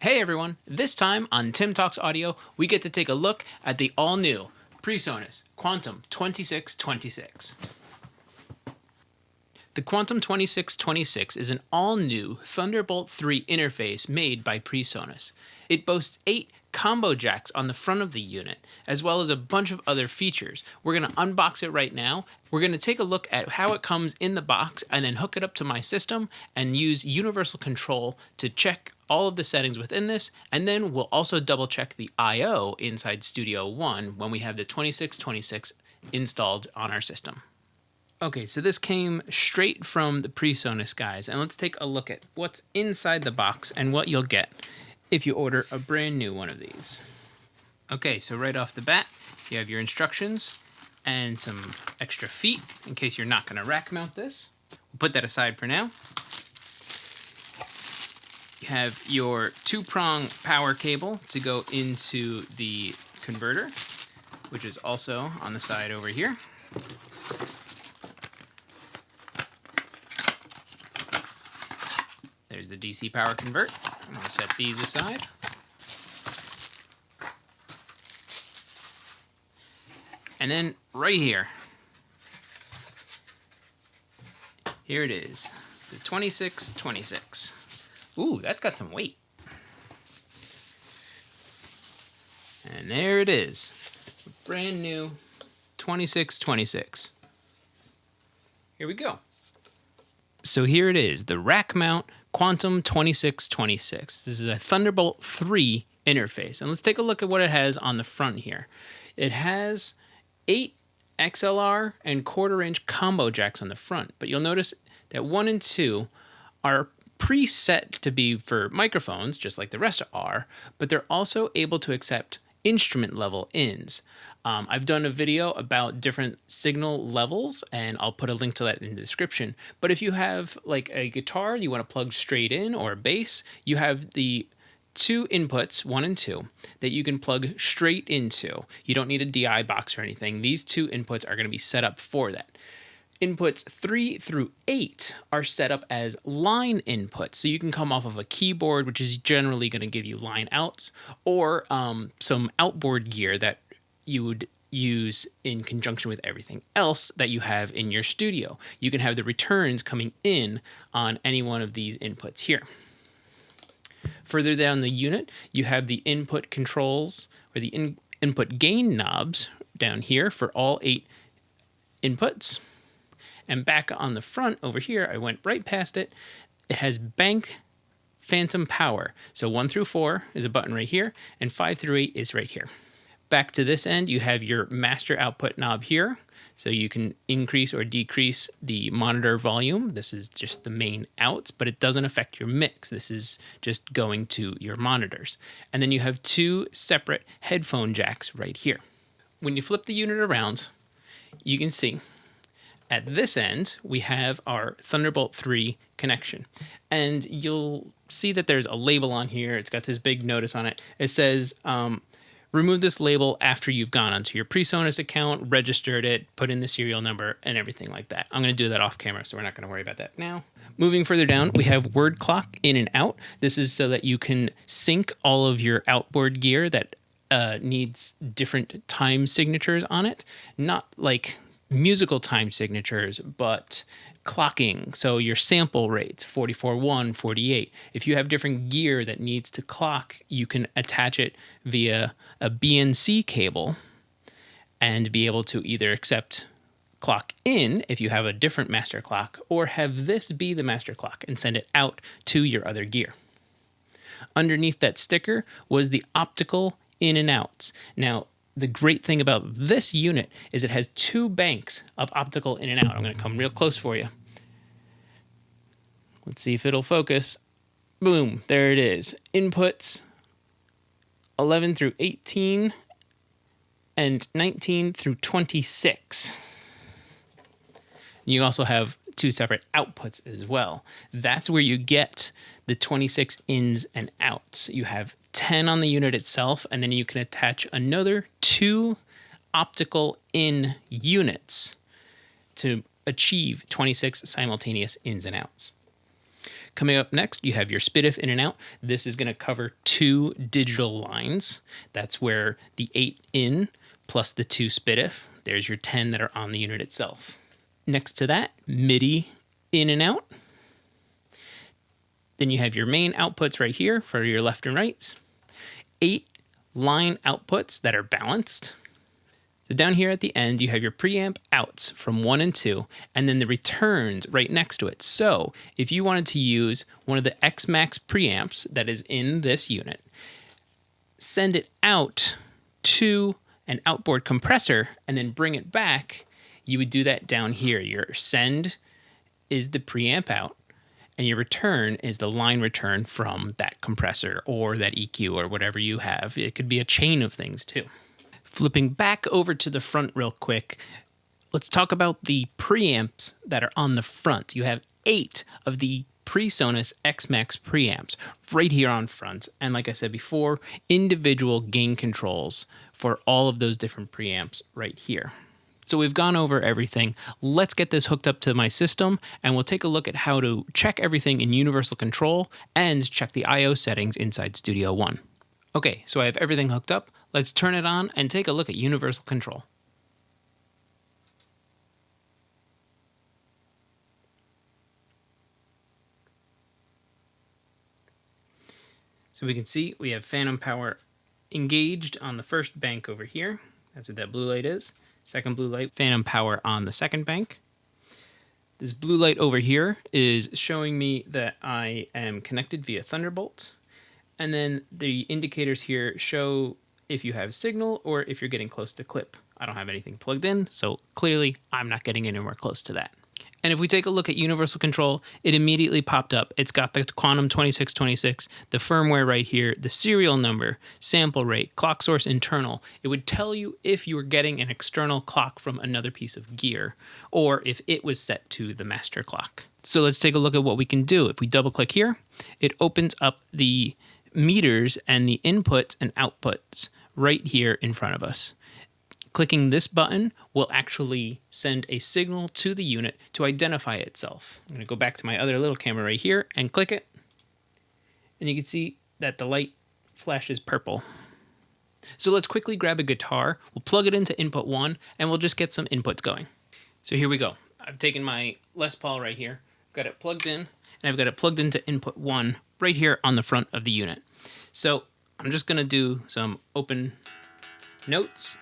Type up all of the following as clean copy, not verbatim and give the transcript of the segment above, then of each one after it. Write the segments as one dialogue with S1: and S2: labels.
S1: Hey everyone, this time on Tim Talks Audio, we get to take a look at the all-new Presonus Quantum 2626. The Quantum 2626 is an all-new Thunderbolt 3 interface made by Presonus. It boasts 8 combo jacks on the front of the unit, as well as a bunch of other features. We're going to unbox it right now. We're going to take a look at how it comes in the box and then hook it up to my system and use universal control to check all of the settings within this, and then we'll also double check the I/O inside Studio One when we have the 2626 installed on our system. Okay, so this came straight from the Presonus guys, and let's take a look at what's inside the box and what you'll get if you order a brand new one of these. Okay, so right off the bat, you have your instructions and some extra feet in case you're not going to rack mount this. We'll put that aside for now. You have your 2-prong power cable to go into the converter, which is also on the side over here. There's the DC power convert. I'm going to set these aside. And then right here it is, the 2626. Ooh, that's got some weight. And there it is, brand new 2626. Here we go. So here it is, the rack mount Quantum 2626. This is a Thunderbolt 3 interface. And let's take a look at what it has on the front here. It has 8 XLR and 1/4-inch combo jacks on the front, but you'll notice that 1 and 2 are preset to be for microphones, just like the rest are, but they're also able to accept instrument level ins. I've done a video about different signal levels, and I'll put a link to that in the description. But if you have like a guitar you want to plug straight in, or a bass, you have the 2 inputs, 1 and 2, that you can plug straight into. You don't need a DI box or anything. These 2 inputs are going to be set up for that. Inputs 3 through 8 are set up as line inputs, so you can come off of a keyboard, which is generally going to give you line outs, or some outboard gear that you would use in conjunction with everything else that you have in your studio. You can have the returns coming in on any one of these inputs here. Further down the unit, you have the input controls, or the input gain knobs down here for all 8 inputs. And back on the front over here, I went right past it. It has bank phantom power. So 1 through 4 is a button right here, and 5 through 8 is right here. Back to this end, you have your master output knob here. So you can increase or decrease the monitor volume. This is just the main outs, but it doesn't affect your mix. This is just going to your monitors. And then you have 2 separate headphone jacks right here. When you flip the unit around, you can see at this end, we have our Thunderbolt 3 connection. And you'll see that there's a label on here. It's got this big notice on it. It says, remove this label after you've gone onto your Presonus account, registered it, put in the serial number, and everything like that. I'm going to do that off camera, so we're not going to worry about that now. Moving further down, we have word clock in and out. This is so that you can sync all of your outboard gear that needs different time signatures on it. Not like musical time signatures, but clocking. So your sample rates, 44.1, 48. If you have different gear that needs to clock, you can attach it via a BNC cable and be able to either accept clock in if you have a different master clock, or have this be the master clock and send it out to your other gear. Underneath that sticker was the optical in and outs. Now, the great thing about this unit is it has 2 banks of optical in and out. I'm going to come real close for you. Let's see if it'll focus. Boom, there it is. Inputs 11 through 18 and 19 through 26. You also have 2 separate outputs as well. That's where you get the 26 ins and outs. You have 10 on the unit itself, and then you can attach another 2 optical in units to achieve 26 simultaneous ins and outs. Coming up next, you have your SPDIF in and out. This is going to cover 2 digital lines. That's where the 8 in plus the 2 SPDIF. There's your 10 that are on the unit itself. Next to that, MIDI in and out. Then you have your main outputs right here for your left and rights. 8 line outputs that are balanced. So down here at the end, you have your preamp outs from 1 and 2, and then the returns right next to it. So if you wanted to use one of the XMAX preamps that is in this unit, send it out to an outboard compressor, and then bring it back, you would do that down here. Your send is the preamp out, and your return is the line return from that compressor or that EQ or whatever you have. It could be a chain of things too. Flipping back over to the front real quick, let's talk about the preamps that are on the front. You have 8 of the Presonus XMAX preamps right here on front. And like I said before, individual gain controls for all of those different preamps right here. So we've gone over everything. Let's get this hooked up to my system, and we'll take a look at how to check everything in Universal Control and check the I/O settings inside Studio One. Okay, so I have everything hooked up. Let's turn it on and take a look at Universal Control. So we can see we have phantom power engaged on the first bank over here. That's what that blue light is. Second blue light, phantom power on the second bank. This blue light over here is showing me that I am connected via Thunderbolt. And then the indicators here show if you have signal or if you're getting close to clip. I don't have anything plugged in, so clearly I'm not getting anywhere close to that. And if we take a look at Universal Control, it immediately popped up. It's got the Quantum 2626, the firmware right here, the serial number, sample rate, clock source internal. It would tell you if you were getting an external clock from another piece of gear, or if it was set to the master clock. So let's take a look at what we can do. If we double click here, it opens up the meters and the inputs and outputs right here in front of us. Clicking this button will actually send a signal to the unit to identify itself. I'm going to go back to my other little camera right here and click it. And you can see that the light flashes purple. So let's quickly grab a guitar. We'll plug it into input 1 and we'll just get some inputs going. So here we go. I've taken my Les Paul right here, got it plugged in, and I've got it plugged into input 1 right here on the front of the unit. So I'm just going to do some open notes.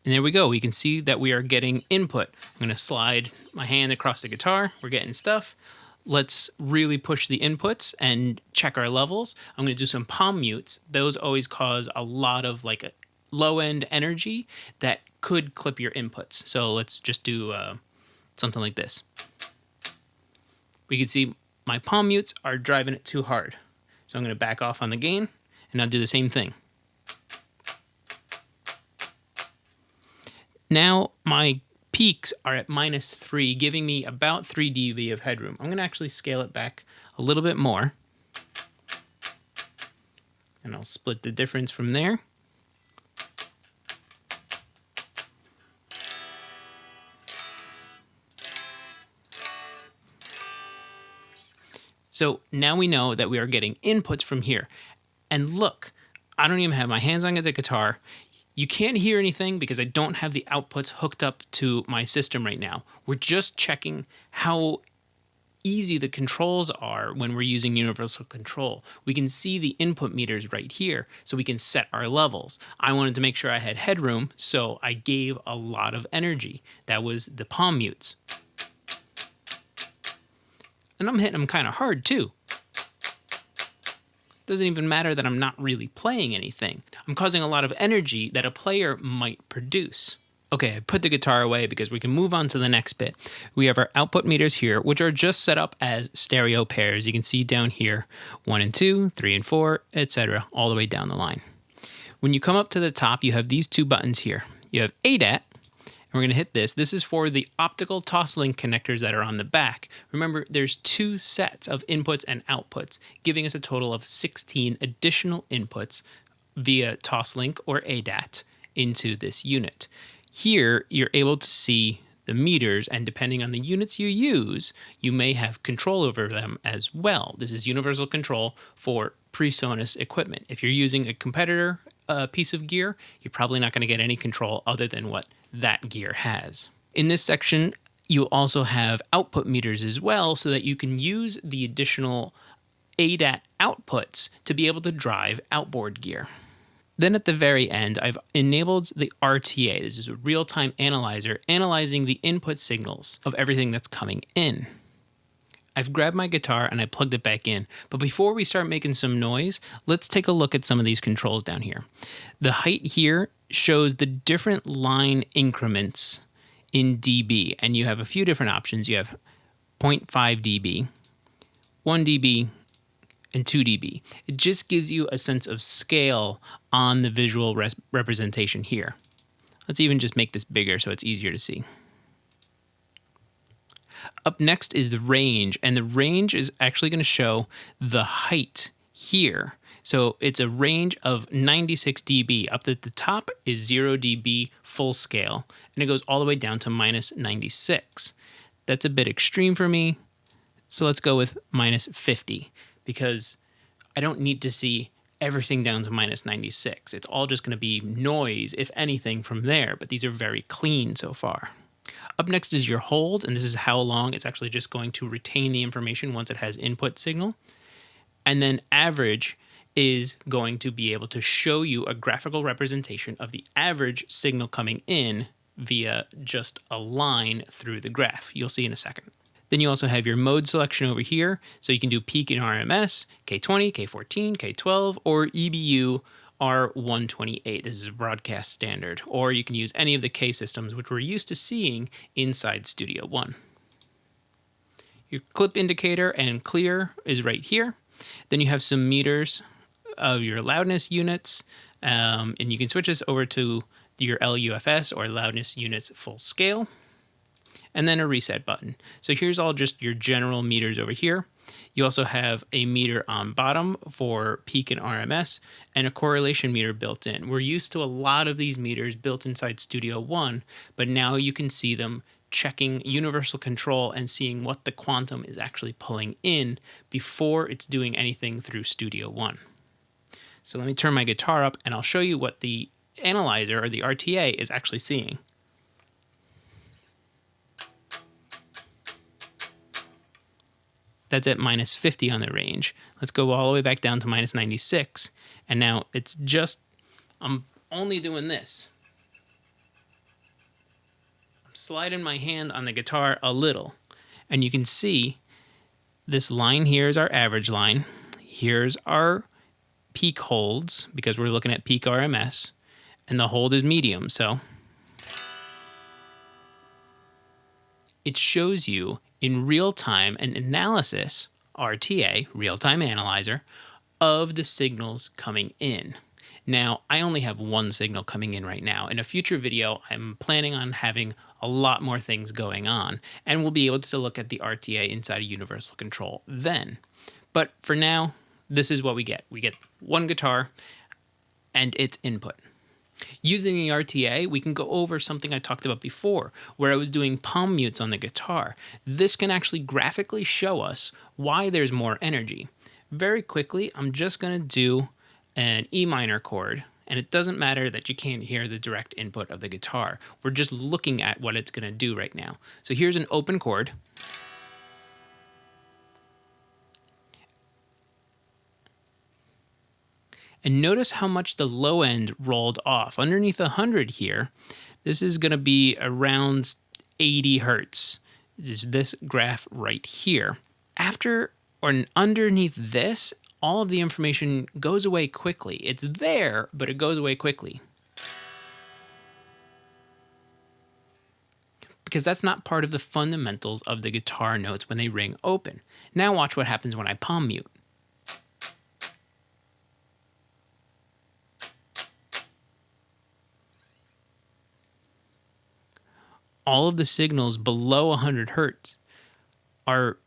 S1: And there we go. We can see that we are getting input. I'm going to slide my hand across the guitar. We're getting stuff. Let's really push the inputs and check our levels. I'm going to do some palm mutes. Those always cause a lot of like a low-end energy that could clip your inputs. So let's just do something like this. We can see my palm mutes are driving it too hard. So I'm going to back off on the gain, and I'll do the same thing. Now my peaks are at -3, giving me about 3 dB of headroom. I'm going to actually scale it back a little bit more. And I'll split the difference from there. So now we know that we are getting inputs from here. And look, I don't even have my hands on the guitar. You can't hear anything because I don't have the outputs hooked up to my system right now. We're just checking how easy the controls are when we're using Universal Control. We can see the input meters right here, so we can set our levels. I wanted to make sure I had headroom, so I gave a lot of energy. That was the palm mutes. And I'm hitting them kind of hard too. Doesn't even matter that I'm not really playing anything. I'm causing a lot of energy that a player might produce. Okay, I put the guitar away because we can move on to the next bit. We have our output meters here, which are just set up as stereo pairs. You can see down here, 1 and 2, 3 and 4, etc., all the way down the line. When you come up to the top, you have these 2 buttons here. You have ADAT, and we're going to hit this. This is for the optical toslink connectors that are on the back. Remember, there's 2 sets of inputs and outputs, giving us a total of 16 additional inputs via Toslink or ADAT into this unit. Here, you're able to see the meters, and depending on the units you use, you may have control over them as well. This is universal control for Presonus equipment. If you're using a competitor piece of gear, you're probably not going to get any control other than what that gear has. In this section, you also have output meters as well, so that you can use the additional ADAT outputs to be able to drive outboard gear. Then at the very end, I've enabled the RTA. This is a real-time analyzer analyzing the input signals of everything that's coming in. I've grabbed my guitar and I plugged it back in. But before we start making some noise, let's take a look at some of these controls down here. The height here shows the different line increments in dB, and you have a few different options. You have 0.5 dB, 1 dB, and 2 dB. It just gives you a sense of scale on the visual representation here. Let's even just make this bigger so it's easier to see. Up next is the range, and the range is actually going to show the height here. So it's a range of 96 dB. Up at the top is 0 dB full scale, and it goes all the way down to minus 96. That's a bit extreme for me, so let's go with minus 50. Because I don't need to see everything down to minus 96. It's all just going to be noise, if anything, from there, but these are very clean so far. Up next is your hold, and this is how long it's actually just going to retain the information once it has input signal. And then average is going to be able to show you a graphical representation of the average signal coming in via just a line through the graph. You'll see in a second. Then you also have your mode selection over here. So you can do peak and RMS, K20, K14, K12, or EBU R128. This is a broadcast standard. Or you can use any of the K systems, which we're used to seeing inside Studio One. Your clip indicator and clear is right here. Then you have some meters of your loudness units. And you can switch this over to your LUFS or loudness units full scale. And then a reset button. So here's all just your general meters over here. You also have a meter on bottom for peak and RMS and a correlation meter built in. We're used to a lot of these meters built inside Studio One, but now you can see them checking universal control and seeing what the quantum is actually pulling in before it's doing anything through Studio One. So let me turn my guitar up and I'll show you what the analyzer or the RTA is actually seeing. That's at minus 50 on the range. Let's go all the way back down to minus 96. And now it's just, I'm only doing this. I'm sliding my hand on the guitar a little. And you can see this line here is our average line. Here's our peak holds, because we're looking at peak RMS. And the hold is medium, so it shows you in real time an analysis, RTA, real-time analyzer, of the signals coming in. Now, I only have one signal coming in right now. In a future video, I'm planning on having a lot more things going on, and we'll be able to look at the RTA inside of universal control then. But for now, this is what we get. We get one guitar and its input. Using the RTA, we can go over something I talked about before, where I was doing palm mutes on the guitar. This can actually graphically show us why there's more energy. Very quickly, I'm just going to do an E minor chord, and it doesn't matter that you can't hear the direct input of the guitar. We're just looking at what it's going to do right now. So here's an open chord. And notice how much the low end rolled off. Underneath 100 here, this is going to be around 80 hertz. This is this graph right here. After or underneath this, all of the information goes away quickly. It's there, but it goes away quickly. Because that's not part of the fundamentals of the guitar notes when they ring open. Now watch what happens when I palm mute. All of the signals below 100 hertz are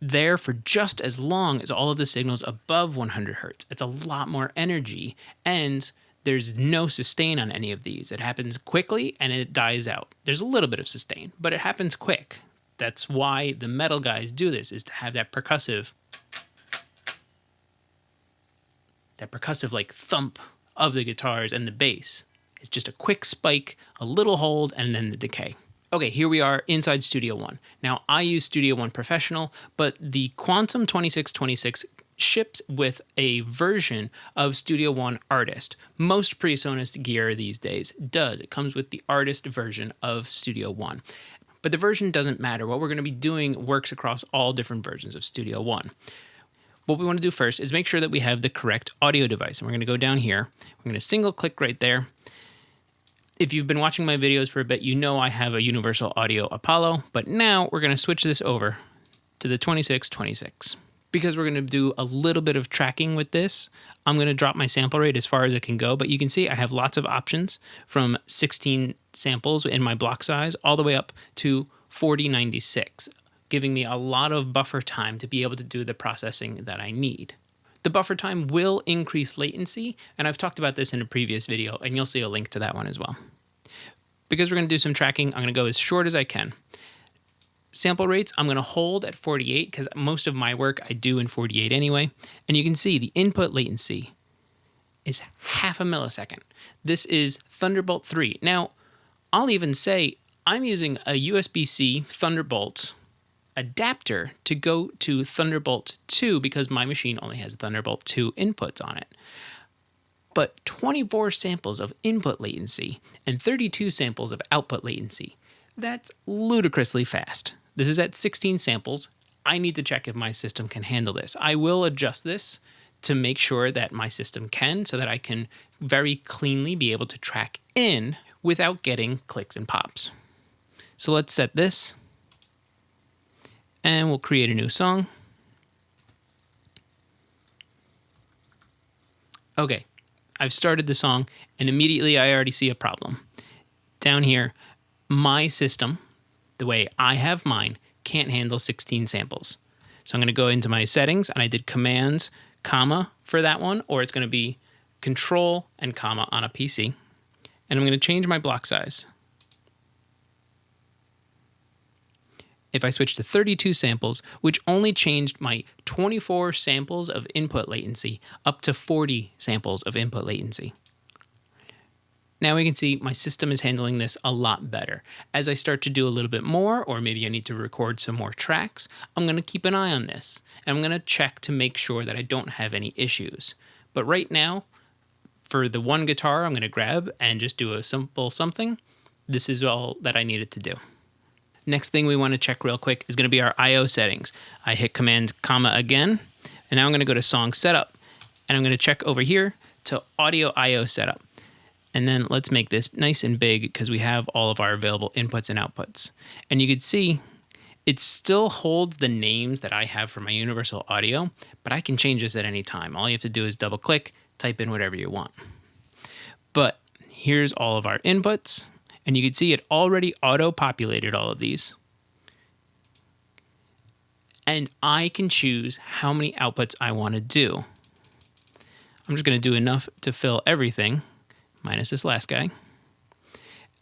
S1: there for just as long as all of the signals above 100 hertz. It's a lot more energy, and there's no sustain on any of these. It happens quickly and it dies out. There's a little bit of sustain, but it happens quick. That's why the metal guys do this, is to have that percussive like thump of the guitars and the bass. It's just a quick spike, a little hold, and then the decay. Okay, here we are inside Studio One. Now, I use Studio One Professional, but the Quantum 2626 ships with a version of Studio One Artist. Most Presonus gear these days does. It comes with the Artist version of Studio One. But the version doesn't matter. What we're going to be doing works across all different versions of Studio One. What we want to do first is make sure that we have the correct audio device. And we're going to go down here. We're going to single click right there. If you've been watching my videos for a bit, you know I have a Universal Audio Apollo, but now we're going to switch this over to the 2626. Because we're going to do a little bit of tracking with this, I'm going to drop my sample rate as far as it can go, but you can see I have lots of options from 16 samples in my block size all the way up to 4096, giving me a lot of buffer time to be able to do the processing that I need. The buffer time will increase latency, and I've talked about this in a previous video, and you'll see a link to that one as well. Because we're going to do some tracking, I'm going to go as short as I can. Sample rates, I'm going to hold at 48 because most of my work I do in 48 anyway. And you can see the input latency is half a millisecond. This is Thunderbolt 3. Now, I'll even say I'm using a USB-C Thunderbolt adapter to go to Thunderbolt 2 because my machine only has Thunderbolt 2 inputs on it. But 24 samples of input latency and 32 samples of output latency, that's ludicrously fast. This is at 16 samples. I need to check if my system can handle this. I will adjust this to make sure that my system can, so that I can very cleanly be able to track in without getting clicks and pops. So let's set this, and we'll create a new song. Okay, I've started the song, and immediately I already see a problem. Down here, my system, the way I have mine, can't handle 16 samples. So I'm going to go into my settings, and I did command, comma for that one, or it's going to be control and comma on a PC. And I'm going to change my block size. If I switch to 32 samples, which only changed my 24 samples of input latency up to 40 samples of input latency. Now we can see my system is handling this a lot better. As I start to do a little bit more, or maybe I need to record some more tracks, I'm going to keep an eye on this. And I'm going to check to make sure that I don't have any issues. But right now, for the one guitar I'm going to grab and just do a simple something, this is all that I needed to do. Next thing we want to check real quick is going to be our I/O settings. I hit command, comma again, and now I'm going to go to song setup, and I'm going to check over here to audio I/O setup. And then let's make this nice and big because we have all of our available inputs and outputs. And you can see it still holds the names that I have for my Universal Audio, but I can change this at any time. All you have to do is double click, type in whatever you want. But here's all of our inputs, and you can see it already auto-populated all of these. And I can choose how many outputs I want to do. I'm just going to do enough to fill everything, minus this last guy.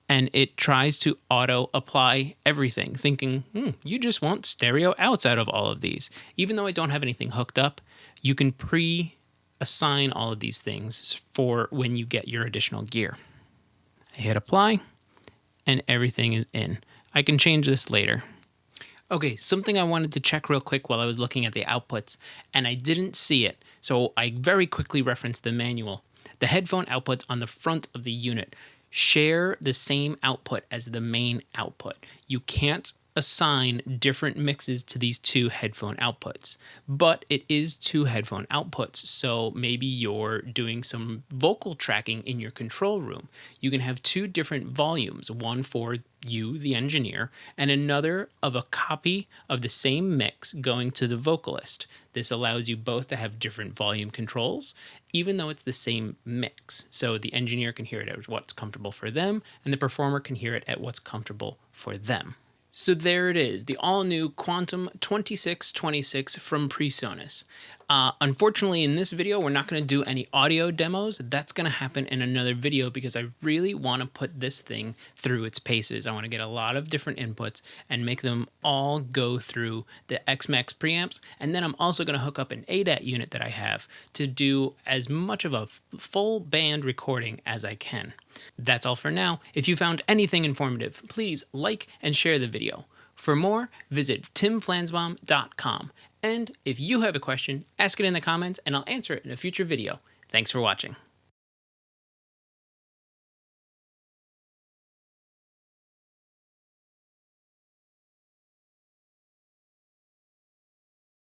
S1: And it tries to auto-apply everything, thinking, you just want stereo outs out of all of these. Even though I don't have anything hooked up, you can pre-assign all of these things for when you get your additional gear. I hit apply, and everything is in. I can change this later. Okay, something I wanted to check real quick while I was looking at the outputs, and I didn't see it, so I very quickly referenced the manual. The headphone outputs on the front of the unit share the same output as the main output. You can't assign different mixes to these two headphone outputs, but it is two headphone outputs. So maybe you're doing some vocal tracking in your control room. You can have two different volumes, one for you, the engineer, and another of a copy of the same mix going to the vocalist. This allows you both to have different volume controls, even though it's the same mix. So the engineer can hear it at what's comfortable for them, and the performer can hear it at what's comfortable for them. So there it is, the all-new Quantum 2626 from Presonus. Unfortunately, in this video, we're not going to do any audio demos. That's going to happen in another video because I really want to put this thing through its paces. I want to get a lot of different inputs and make them all go through the XMAX preamps. And then I'm also going to hook up an ADAT unit that I have to do as much of a full band recording as I can. That's all for now. If you found anything informative, please like and share the video. For more, visit timflansbaum.com. And if you have a question, ask it in the comments and I'll answer it in a future video. Thanks for watching.